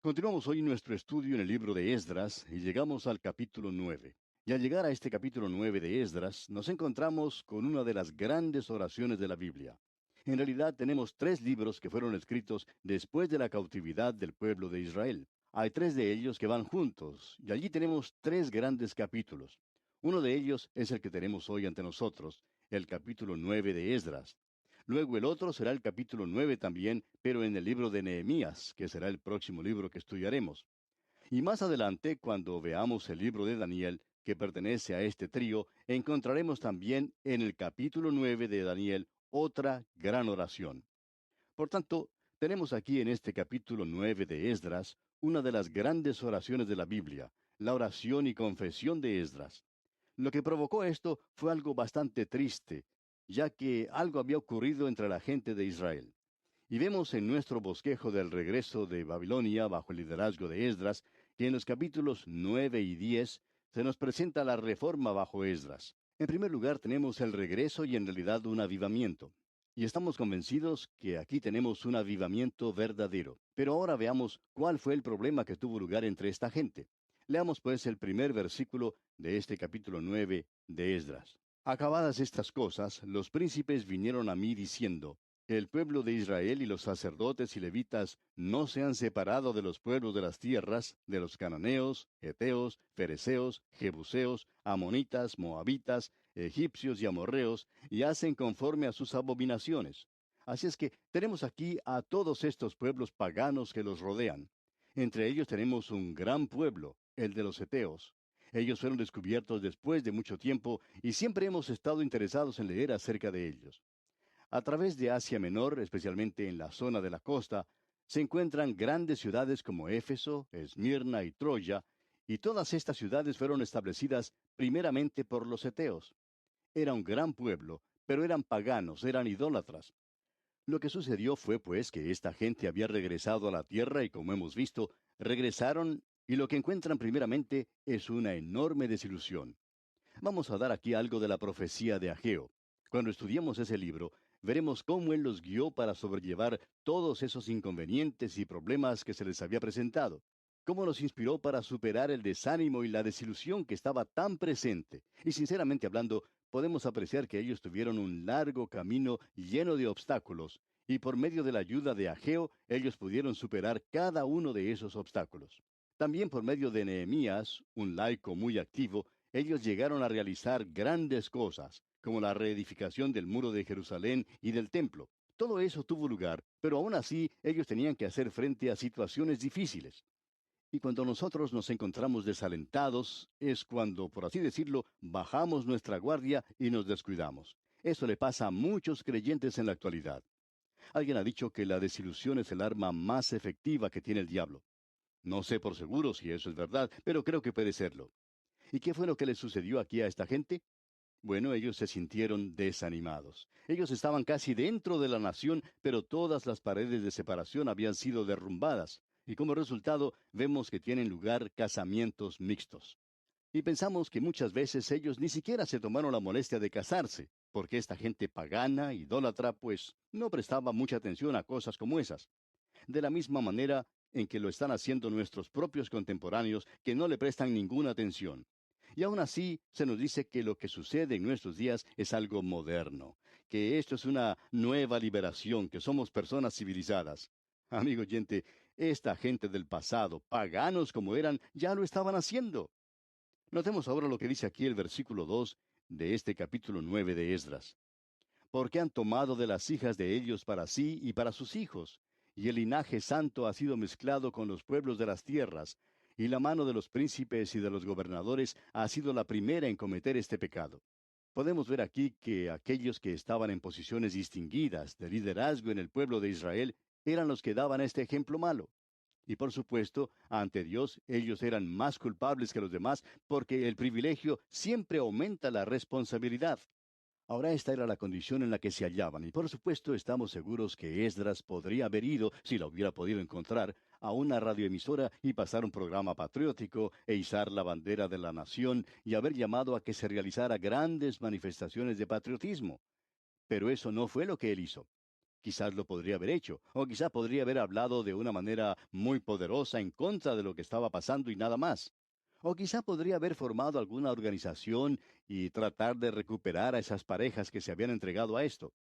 Continuamos hoy nuestro estudio en el libro de Esdras y llegamos al capítulo 9. Y al llegar a este capítulo 9 de Esdras, nos encontramos con una de las grandes oraciones de la Biblia. En realidad tenemos tres libros que fueron escritos después de la cautividad del pueblo de Israel. Hay tres de ellos que van juntos, y allí tenemos tres grandes capítulos. Uno de ellos es el que tenemos hoy ante nosotros, el capítulo 9 de Esdras. Luego el otro será el capítulo 9 también, pero en el libro de Nehemías, que será el próximo libro que estudiaremos. Y más adelante, cuando veamos el libro de Daniel, que pertenece a este trío, encontraremos también en el capítulo 9 de Daniel otra gran oración. Por tanto, tenemos aquí en este capítulo 9 de Esdras una de las grandes oraciones de la Biblia, la oración y confesión de Esdras. Lo que provocó esto fue algo bastante triste, ya que algo había ocurrido entre la gente de Israel. Y vemos en nuestro bosquejo del regreso de Babilonia bajo el liderazgo de Esdras, que en los capítulos 9 y 10 se nos presenta la reforma bajo Esdras. En primer lugar tenemos el regreso y en realidad un avivamiento. Y estamos convencidos que aquí tenemos un avivamiento verdadero. Pero ahora veamos cuál fue el problema que tuvo lugar entre esta gente. Leamos pues el primer versículo de este capítulo 9 de Esdras. Acabadas estas cosas, los príncipes vinieron a mí diciendo, el pueblo de Israel y los sacerdotes y levitas no se han separado de los pueblos de las tierras, de los cananeos, heteos, fereceos, jebuseos, amonitas, moabitas, egipcios y amorreos, y hacen conforme a sus abominaciones. Así es que tenemos aquí a todos estos pueblos paganos que los rodean. Entre ellos tenemos un gran pueblo, el de los heteos. Ellos fueron descubiertos después de mucho tiempo y siempre hemos estado interesados en leer acerca de ellos. A través de Asia Menor, especialmente en la zona de la costa, se encuentran grandes ciudades como Éfeso, Esmirna y Troya, y todas estas ciudades fueron establecidas primeramente por los heteos. Era un gran pueblo, pero eran paganos, eran idólatras. Lo que sucedió fue pues que esta gente había regresado a la tierra y como hemos visto, regresaron y lo que encuentran primeramente es una enorme desilusión. Vamos a dar aquí algo de la profecía de Ageo. Cuando estudiemos ese libro, veremos cómo él los guió para sobrellevar todos esos inconvenientes y problemas que se les había presentado. Cómo los inspiró para superar el desánimo y la desilusión que estaba tan presente. Y sinceramente hablando, podemos apreciar que ellos tuvieron un largo camino lleno de obstáculos, y por medio de la ayuda de Ageo, ellos pudieron superar cada uno de esos obstáculos. También por medio de Nehemías, un laico muy activo, ellos llegaron a realizar grandes cosas, como la reedificación del muro de Jerusalén y del templo. Todo eso tuvo lugar, pero aún así ellos tenían que hacer frente a situaciones difíciles. Y cuando nosotros nos encontramos desalentados, es cuando, por así decirlo, bajamos nuestra guardia y nos descuidamos. Eso le pasa a muchos creyentes en la actualidad. Alguien ha dicho que la desilusión es el arma más efectiva que tiene el diablo. No sé por seguro si eso es verdad, pero creo que puede serlo. ¿Y qué fue lo que le sucedió aquí a esta gente? Bueno, ellos se sintieron desanimados. Ellos estaban casi dentro de la nación, pero todas las paredes de separación habían sido derrumbadas. Y como resultado, vemos que tienen lugar casamientos mixtos. Y pensamos que muchas veces ellos ni siquiera se tomaron la molestia de casarse, porque esta gente pagana, idólatra, pues no prestaba mucha atención a cosas como esas. De la misma manera en que lo están haciendo nuestros propios contemporáneos que no le prestan ninguna atención. Y aún así se nos dice que lo que sucede en nuestros días es algo moderno, que esto es una nueva liberación, que somos personas civilizadas. Amigo oyente, esta gente del pasado, paganos como eran, ya lo estaban haciendo. Notemos ahora lo que dice aquí el versículo 2 de este capítulo 9 de Esdras. Porque han tomado de las hijas de ellos para sí y para sus hijos, y el linaje santo ha sido mezclado con los pueblos de las tierras, y la mano de los príncipes y de los gobernadores ha sido la primera en cometer este pecado. Podemos ver aquí que aquellos que estaban en posiciones distinguidas de liderazgo en el pueblo de Israel eran los que daban este ejemplo malo. Y por supuesto, ante Dios ellos eran más culpables que los demás porque el privilegio siempre aumenta la responsabilidad. Ahora esta era la condición en la que se hallaban, y por supuesto estamos seguros que Esdras podría haber ido, si la hubiera podido encontrar, a una radioemisora y pasar un programa patriótico e izar la bandera de la nación y haber llamado a que se realizara grandes manifestaciones de patriotismo. Pero eso no fue lo que él hizo. Quizás lo podría haber hecho, o quizás podría haber hablado de una manera muy poderosa en contra de lo que estaba pasando y nada más. O quizá podría haber formado alguna organización y tratar de recuperar a esas parejas que se habían entregado a esto.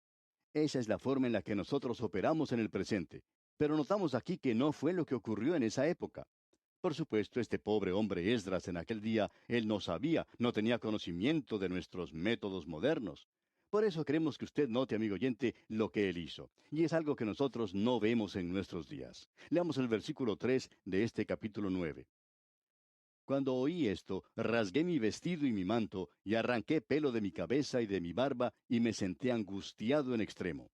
Esa es la forma en la que nosotros operamos en el presente. Pero notamos aquí que no fue lo que ocurrió en esa época. Por supuesto, este pobre hombre Esdras en aquel día, él no sabía, no tenía conocimiento de nuestros métodos modernos. Por eso queremos que usted note, amigo oyente, lo que él hizo. Y es algo que nosotros no vemos en nuestros días. Leamos el versículo 3 de este capítulo 9. Cuando oí esto, rasgué mi vestido y mi manto, y arranqué pelo de mi cabeza y de mi barba, y me senté angustiado en extremo.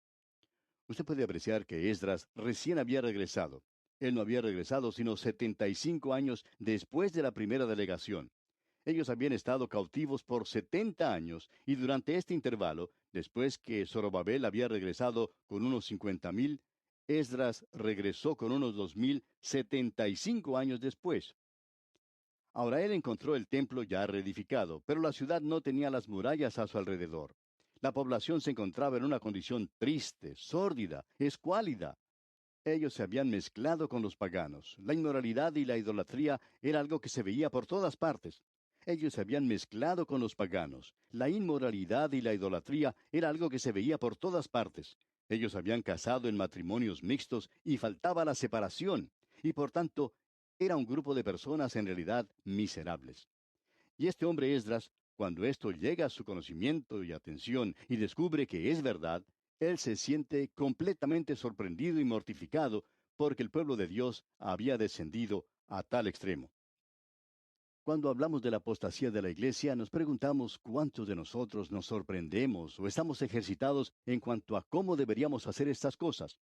Usted puede apreciar que Esdras recién había regresado. Él no había regresado sino 75 años después de la primera delegación. Ellos habían estado cautivos por 70 años y durante este intervalo, después que Zorobabel había regresado con unos 50,000, Esdras regresó con unos 2,000 75 años después. Ahora él encontró el templo ya reedificado, pero la ciudad no tenía las murallas a su alrededor. La población se encontraba en una condición triste, sórdida, escuálida. Ellos se habían mezclado con los paganos. La inmoralidad y la idolatría era algo que se veía por todas partes. Ellos se habían mezclado con los paganos. La inmoralidad y la idolatría era algo que se veía por todas partes. Ellos habían casado en matrimonios mixtos y faltaba la separación. Y por tanto, era un grupo de personas en realidad miserables. Y este hombre Esdras, cuando esto llega a su conocimiento y atención y descubre que es verdad, él se siente completamente sorprendido y mortificado porque el pueblo de Dios había descendido a tal extremo. Cuando hablamos de la apostasía de la iglesia, nos preguntamos cuántos de nosotros nos sorprendemos o estamos ejercitados en cuanto a cómo deberíamos hacer estas cosas.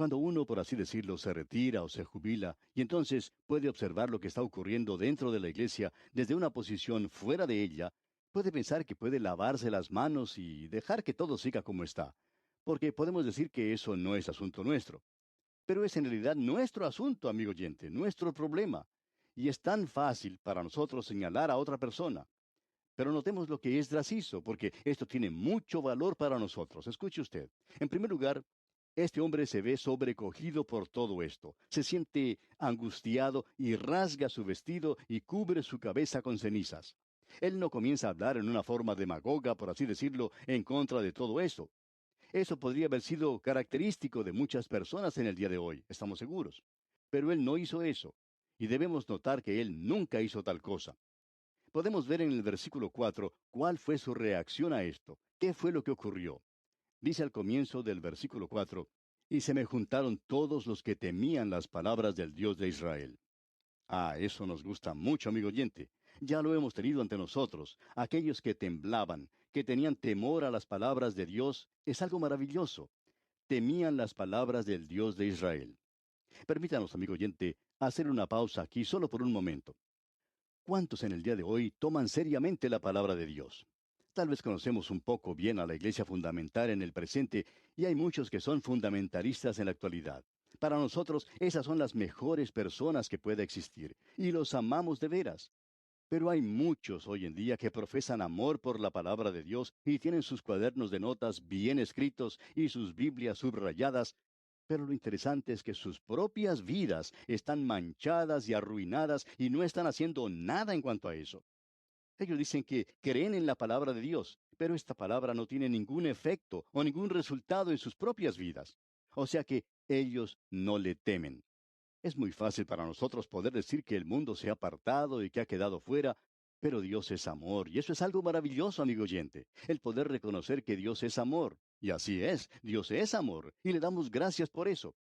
Cuando uno, por así decirlo, se retira o se jubila y entonces puede observar lo que está ocurriendo dentro de la iglesia desde una posición fuera de ella, puede pensar que puede lavarse las manos y dejar que todo siga como está, porque podemos decir que eso no es asunto nuestro. Pero es en realidad nuestro asunto, amigo oyente, nuestro problema. Y es tan fácil para nosotros señalar a otra persona. Pero notemos lo que Esdras hizo, porque esto tiene mucho valor para nosotros. Escuche usted. En primer lugar, este hombre se ve sobrecogido por todo esto. Se siente angustiado y rasga su vestido y cubre su cabeza con cenizas. Él no comienza a hablar en una forma demagoga, por así decirlo, en contra de todo eso. Eso podría haber sido característico de muchas personas en el día de hoy, estamos seguros. Pero él no hizo eso. Y debemos notar que él nunca hizo tal cosa. Podemos ver en el versículo 4 cuál fue su reacción a esto. ¿Qué fue lo que ocurrió? Dice al comienzo del versículo 4, y se me juntaron todos los que temían las palabras del Dios de Israel. Ah, eso nos gusta mucho, amigo oyente. Ya lo hemos tenido ante nosotros. Aquellos que temblaban, que tenían temor a las palabras de Dios, es algo maravilloso. Temían las palabras del Dios de Israel. Permítanos, amigo oyente, hacer una pausa aquí solo por un momento. ¿Cuántos en el día de hoy toman seriamente la palabra de Dios? Tal vez conocemos un poco bien a la iglesia fundamental en el presente y hay muchos que son fundamentalistas en la actualidad. Para nosotros, esas son las mejores personas que pueda existir y los amamos de veras. Pero hay muchos hoy en día que profesan amor por la palabra de Dios y tienen sus cuadernos de notas bien escritos y sus Biblias subrayadas, pero lo interesante es que sus propias vidas están manchadas y arruinadas y no están haciendo nada en cuanto a eso. Ellos dicen que creen en la palabra de Dios, pero esta palabra no tiene ningún efecto o ningún resultado en sus propias vidas. O sea que ellos no le temen. Es muy fácil para nosotros poder decir que el mundo se ha apartado y que ha quedado fuera, pero Dios es amor, y eso es algo maravilloso, amigo oyente, el poder reconocer que Dios es amor. Y así es, Dios es amor, y le damos gracias por eso.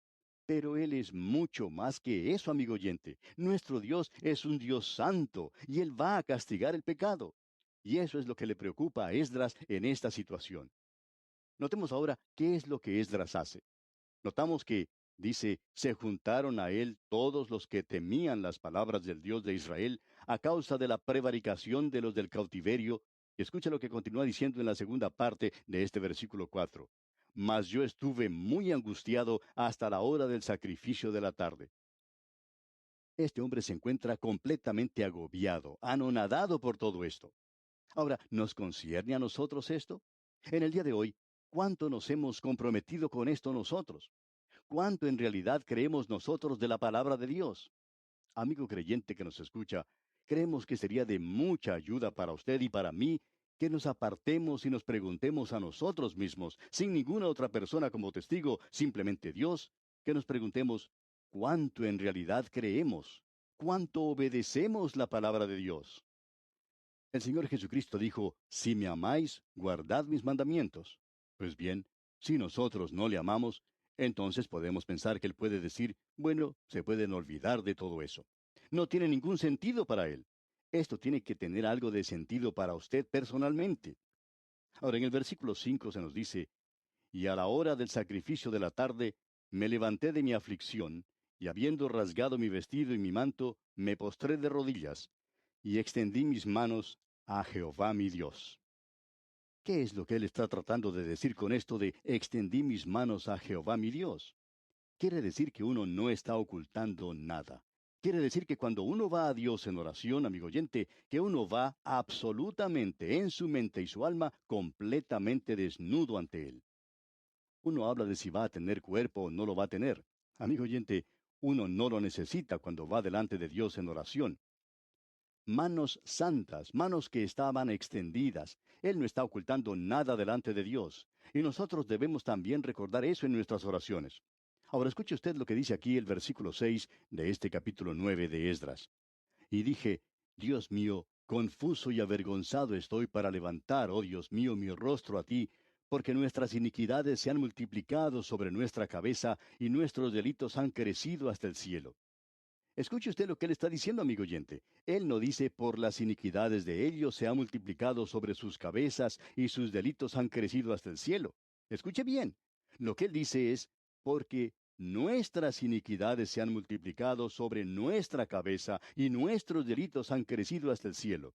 Pero Él es mucho más que eso, amigo oyente. Nuestro Dios es un Dios santo, y Él va a castigar el pecado. Y eso es lo que le preocupa a Esdras en esta situación. Notemos ahora qué es lo que Esdras hace. Notamos que, dice, se juntaron a él todos los que temían las palabras del Dios de Israel a causa de la prevaricación de los del cautiverio. Y escucha lo que continúa diciendo en la segunda parte de este versículo 4. Mas yo estuve muy angustiado hasta la hora del sacrificio de la tarde. Este hombre se encuentra completamente agobiado, anonadado por todo esto. Ahora, ¿nos concierne a nosotros esto? En el día de hoy, ¿Cuánto nos hemos comprometido con esto nosotros? ¿Cuánto en realidad creemos nosotros de la palabra de Dios? Amigo creyente que nos escucha, creemos que sería de mucha ayuda para usted y para mí que nos apartemos y nos preguntemos a nosotros mismos, sin ninguna otra persona como testigo, simplemente Dios, que nos preguntemos cuánto en realidad creemos, cuánto obedecemos la palabra de Dios. El Señor Jesucristo dijo, si me amáis, guardad mis mandamientos. Pues bien, si nosotros no le amamos, entonces podemos pensar que Él puede decir, bueno, se pueden olvidar de todo eso. No tiene ningún sentido para Él. Esto tiene que tener algo de sentido para usted personalmente. Ahora, en el versículo 5 se nos dice, y a la hora del sacrificio de la tarde, me levanté de mi aflicción, y habiendo rasgado mi vestido y mi manto, me postré de rodillas, y extendí mis manos a Jehová mi Dios. ¿Qué es lo que él está tratando de decir con esto de extendí mis manos a Jehová mi Dios? Quiere decir que uno no está ocultando nada. Quiere decir que cuando uno va a Dios en oración, amigo oyente, que uno va absolutamente en su mente y su alma completamente desnudo ante Él. Uno habla de si va a tener cuerpo o no lo va a tener. Amigo oyente, uno no lo necesita cuando va delante de Dios en oración. Manos santas, manos que estaban extendidas. Él no está ocultando nada delante de Dios. Y nosotros debemos también recordar eso en nuestras oraciones. Ahora escuche usted lo que dice aquí el versículo 6 de este capítulo 9 de Esdras. Y dije, Dios mío, confuso y avergonzado estoy para levantar, oh Dios mío, mi rostro a ti, porque nuestras iniquidades se han multiplicado sobre nuestra cabeza y nuestros delitos han crecido hasta el cielo. Escuche usted lo que él está diciendo, amigo oyente. Él no dice por las iniquidades de ellos se ha multiplicado sobre sus cabezas y sus delitos han crecido hasta el cielo. Escuche bien. Lo que él dice es porque nuestras iniquidades se han multiplicado sobre nuestra cabeza y nuestros delitos han crecido hasta el cielo.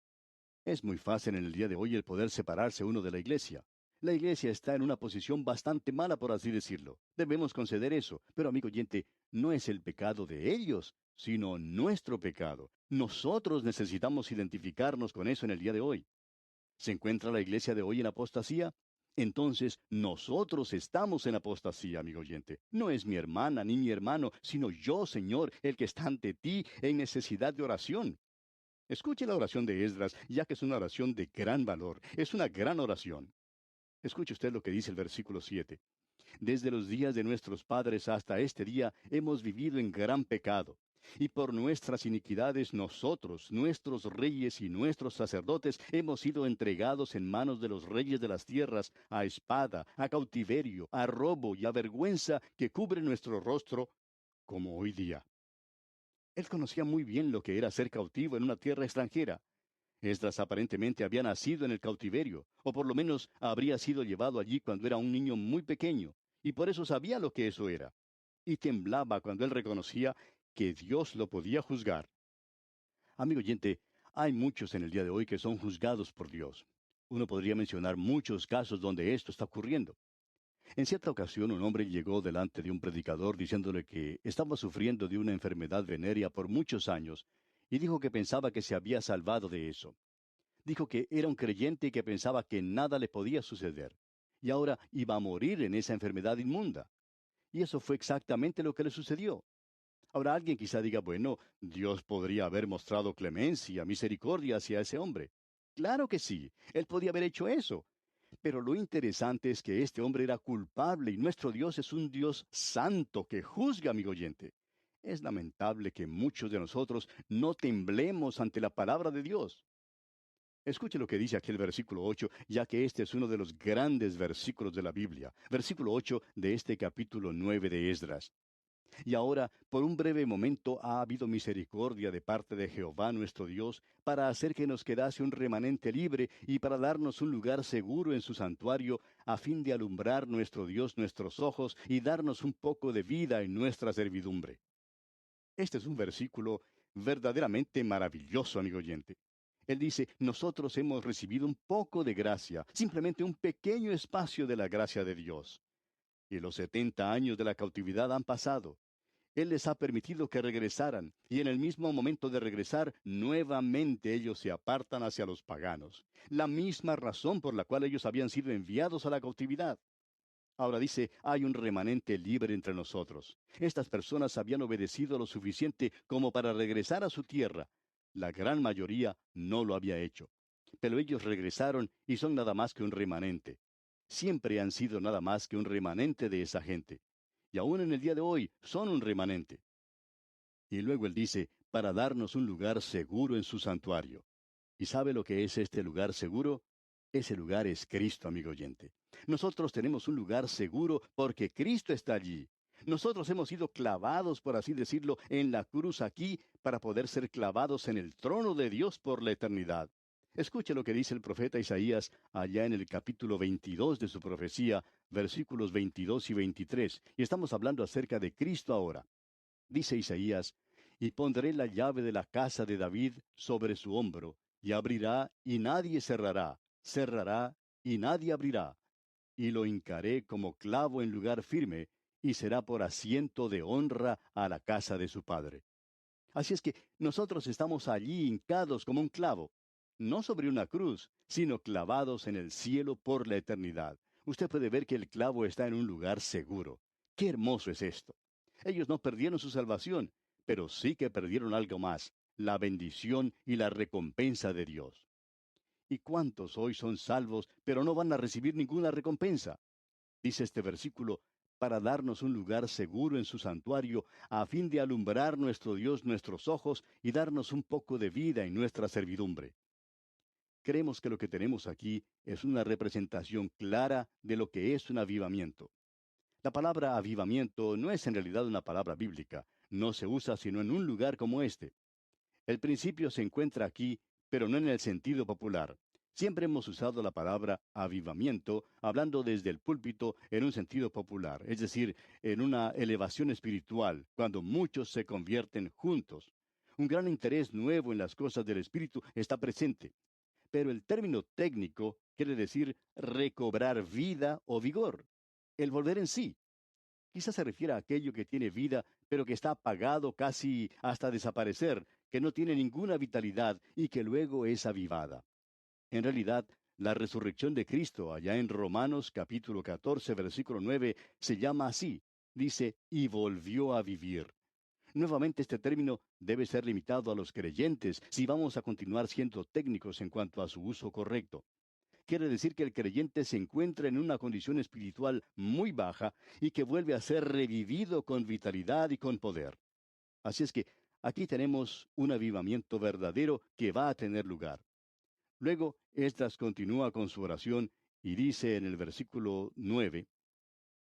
Es muy fácil en el día de hoy el poder separarse uno de la iglesia. La iglesia está en una posición bastante mala, por así decirlo. Debemos conceder eso. Pero, amigo oyente, no es el pecado de ellos, sino nuestro pecado. Nosotros necesitamos identificarnos con eso en el día de hoy. ¿Se encuentra la iglesia de hoy en apostasía? Entonces, nosotros estamos en apostasía, amigo oyente. No es mi hermana ni mi hermano, sino yo, Señor, el que está ante ti en necesidad de oración. Escuche la oración de Esdras, ya que es una oración de gran valor. Es una gran oración. Escuche usted lo que dice el versículo 7. Desde los días de nuestros padres hasta este día hemos vivido en gran pecado. Y por nuestras iniquidades nosotros, nuestros reyes y nuestros sacerdotes, hemos sido entregados en manos de los reyes de las tierras, a espada, a cautiverio, a robo y a vergüenza que cubre nuestro rostro, como hoy día. Él conocía muy bien lo que era ser cautivo en una tierra extranjera. Esdras aparentemente había nacido en el cautiverio, o por lo menos habría sido llevado allí cuando era un niño muy pequeño, y por eso sabía lo que eso era. Y temblaba cuando él reconocía que Dios lo podía juzgar. Amigo oyente, hay muchos en el día de hoy que son juzgados por Dios. Uno podría mencionar muchos casos donde esto está ocurriendo. En cierta ocasión un hombre llegó delante de un predicador diciéndole que estaba sufriendo de una enfermedad venérea por muchos años, y dijo que pensaba que se había salvado de eso. Dijo que era un creyente y que pensaba que nada le podía suceder. Y ahora iba a morir en esa enfermedad inmunda. Y eso fue exactamente lo que le sucedió. Ahora alguien quizá diga, bueno, Dios podría haber mostrado clemencia, misericordia hacia ese hombre. Claro que sí, él podía haber hecho eso. Pero lo interesante es que este hombre era culpable y nuestro Dios es un Dios santo que juzga, amigo oyente. Es lamentable que muchos de nosotros no temblemos ante la palabra de Dios. Escuche lo que dice aquí el versículo 8, ya que este es uno de los grandes versículos de la Biblia. Versículo 8 de este capítulo 9 de Esdras. Y ahora, por un breve momento, ha habido misericordia de parte de Jehová nuestro Dios, para hacer que nos quedase un remanente libre y para darnos un lugar seguro en su santuario, a fin de alumbrar nuestro Dios nuestros ojos y darnos un poco de vida en nuestra servidumbre. Este es un versículo verdaderamente maravilloso, amigo oyente. Él dice, nosotros hemos recibido un poco de gracia, simplemente un pequeño espacio de la gracia de Dios. Y los 70 años de la cautividad han pasado. Él les ha permitido que regresaran, y en el mismo momento de regresar, nuevamente ellos se apartan hacia los paganos. La misma razón por la cual ellos habían sido enviados a la cautividad. Ahora dice, hay un remanente libre entre nosotros. Estas personas habían obedecido lo suficiente como para regresar a su tierra. La gran mayoría no lo había hecho. Pero ellos regresaron y son nada más que un remanente. Siempre han sido nada más que un remanente de esa gente. Y aún en el día de hoy son un remanente. Y luego él dice, para darnos un lugar seguro en su santuario. ¿Y sabe lo que es este lugar seguro? Ese lugar es Cristo, amigo oyente. Nosotros tenemos un lugar seguro porque Cristo está allí. Nosotros hemos sido clavados, por así decirlo, en la cruz aquí para poder ser clavados en el trono de Dios por la eternidad. Escuche lo que dice el profeta Isaías allá en el capítulo 22 de su profecía, versículos 22 y 23. Y estamos hablando acerca de Cristo ahora. Dice Isaías, y pondré la llave de la casa de David sobre su hombro, y abrirá y nadie cerrará, cerrará y nadie abrirá, y lo hincaré como clavo en lugar firme, y será por asiento de honra a la casa de su padre. Así es que nosotros estamos allí hincados como un clavo, no sobre una cruz, sino clavados en el cielo por la eternidad. Usted puede ver que el clavo está en un lugar seguro. ¡Qué hermoso es esto! Ellos no perdieron su salvación, pero sí que perdieron algo más, la bendición y la recompensa de Dios. ¿Y cuántos hoy son salvos, pero no van a recibir ninguna recompensa? Dice este versículo, para darnos un lugar seguro en su santuario, a fin de alumbrar nuestro Dios nuestros ojos y darnos un poco de vida en nuestra servidumbre. Creemos que lo que tenemos aquí es una representación clara de lo que es un avivamiento. La palabra avivamiento no es en realidad una palabra bíblica, no se usa sino en un lugar como este. El principio se encuentra aquí, pero no en el sentido popular. Siempre hemos usado la palabra avivamiento hablando desde el púlpito en un sentido popular, es decir, en una elevación espiritual, cuando muchos se convierten juntos. Un gran interés nuevo en las cosas del Espíritu está presente, pero el término técnico quiere decir recobrar vida o vigor, el volver en sí. Quizás se refiere a aquello que tiene vida, pero que está apagado casi hasta desaparecer, que no tiene ninguna vitalidad y que luego es avivada. En realidad, la resurrección de Cristo, allá en Romanos capítulo 14, versículo 9, se llama así. Dice, y volvió a vivir. Nuevamente este término debe ser limitado a los creyentes si vamos a continuar siendo técnicos en cuanto a su uso correcto. Quiere decir que el creyente se encuentra en una condición espiritual muy baja y que vuelve a ser revivido con vitalidad y con poder. Así es que aquí tenemos un avivamiento verdadero que va a tener lugar. Luego, Esdras continúa con su oración y dice en el versículo 9,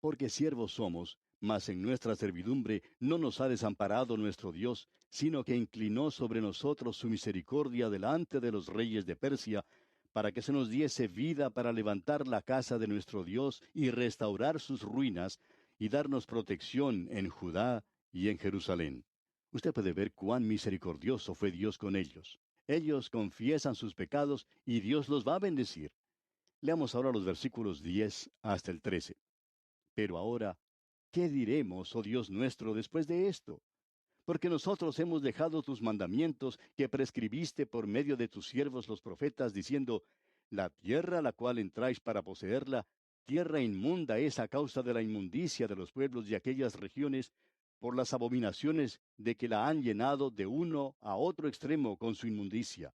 porque siervos somos, mas en nuestra servidumbre no nos ha desamparado nuestro Dios, sino que inclinó sobre nosotros su misericordia delante de los reyes de Persia, para que se nos diese vida para levantar la casa de nuestro Dios y restaurar sus ruinas, y darnos protección en Judá y en Jerusalén. Usted puede ver cuán misericordioso fue Dios con ellos. Ellos confiesan sus pecados y Dios los va a bendecir. Leamos ahora los versículos 10 hasta el 13. Pero ahora, ¿qué diremos, oh Dios nuestro, después de esto? Porque nosotros hemos dejado tus mandamientos que prescribiste por medio de tus siervos los profetas, diciendo, la tierra a la cual entráis para poseerla, tierra inmunda es a causa de la inmundicia de los pueblos de aquellas regiones, por las abominaciones de que la han llenado de uno a otro extremo con su inmundicia.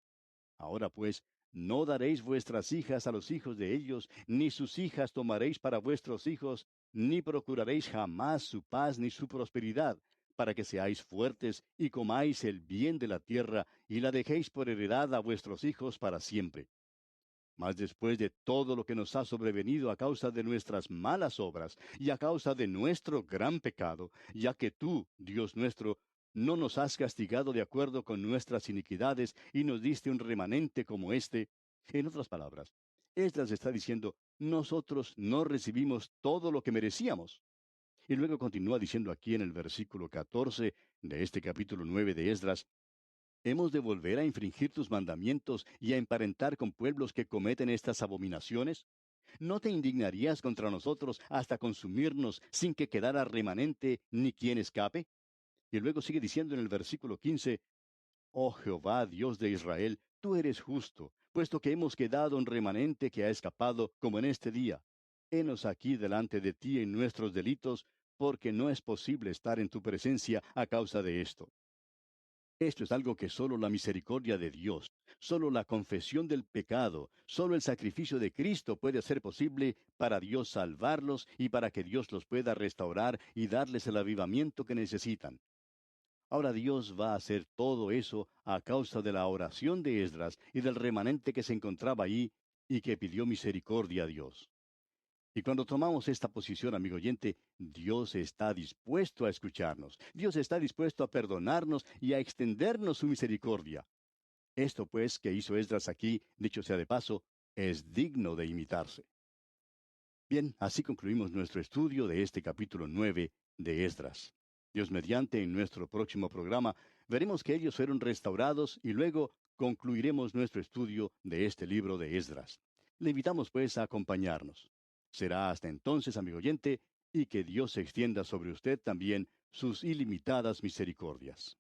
Ahora pues, no daréis vuestras hijas a los hijos de ellos, ni sus hijas tomaréis para vuestros hijos, ni procuraréis jamás su paz ni su prosperidad, para que seáis fuertes y comáis el bien de la tierra, y la dejéis por heredad a vuestros hijos para siempre. Mas después de todo lo que nos ha sobrevenido a causa de nuestras malas obras y a causa de nuestro gran pecado, ya que tú, Dios nuestro, no nos has castigado de acuerdo con nuestras iniquidades y nos diste un remanente como este, en otras palabras, Esdras está diciendo, nosotros no recibimos todo lo que merecíamos. Y luego continúa diciendo aquí en el versículo 14 de este capítulo 9 de Esdras, ¿hemos de volver a infringir tus mandamientos y a emparentar con pueblos que cometen estas abominaciones? ¿No te indignarías contra nosotros hasta consumirnos sin que quedara remanente ni quien escape? Y luego sigue diciendo en el versículo 15, Oh Jehová, Dios de Israel, tú eres justo, puesto que hemos quedado un remanente que ha escapado como en este día. Henos aquí delante de ti en nuestros delitos, porque no es posible estar en tu presencia a causa de esto. Esto es algo que solo la misericordia de Dios, solo la confesión del pecado, solo el sacrificio de Cristo puede hacer posible para Dios salvarlos y para que Dios los pueda restaurar y darles el avivamiento que necesitan. Ahora Dios va a hacer todo eso a causa de la oración de Esdras y del remanente que se encontraba allí y que pidió misericordia a Dios. Y cuando tomamos esta posición, amigo oyente, Dios está dispuesto a escucharnos. Dios está dispuesto a perdonarnos y a extendernos su misericordia. Esto, pues, que hizo Esdras aquí, dicho sea de paso, es digno de imitarse. Bien, así concluimos nuestro estudio de este capítulo 9 de Esdras. Dios mediante, en nuestro próximo programa, veremos que ellos fueron restaurados y luego concluiremos nuestro estudio de este libro de Esdras. Le invitamos, pues, a acompañarnos. Será hasta entonces, amigo oyente, y que Dios extienda sobre usted también sus ilimitadas misericordias.